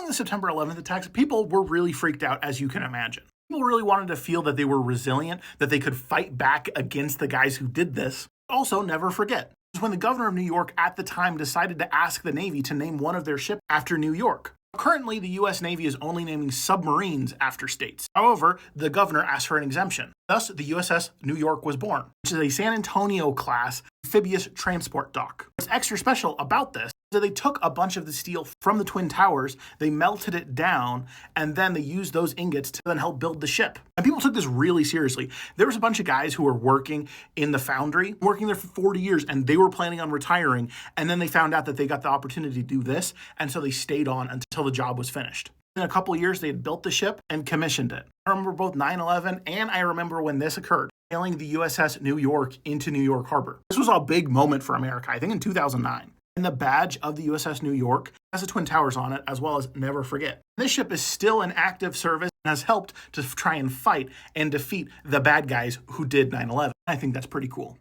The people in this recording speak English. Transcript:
Following the September 11th attacks, people were really freaked out, as you can imagine. People really wanted to feel that they were resilient, that they could fight back against the guys who did this. Also, never forget, it was when the governor of New York at the time decided to ask the Navy to name one of their ships after New York. Currently, the U.S. Navy is only naming submarines after states. However, the governor asked for an exemption. Thus, the USS New York was born, which is a San Antonio-class amphibious transport dock. What's extra special about this is that they took a bunch of the steel from the Twin Towers, they melted it down, and then they used those ingots to then help build the ship. And people took this really seriously. There was a bunch of guys who were working in the foundry, working there for 40 years, and they were planning on retiring, and then they found out that they got the opportunity to do this, and so they stayed on until the job was finished. In a couple of years, they had built the ship and commissioned it. I remember both 9/11 and I remember when this occurred, sailing the USS New York into New York Harbor. This was a big moment for America, I think in 2009. And the badge of the USS New York has the Twin Towers on it, as well as Never Forget. This ship is still in active service and has helped to try and fight and defeat the bad guys who did 9/11. I think that's pretty cool.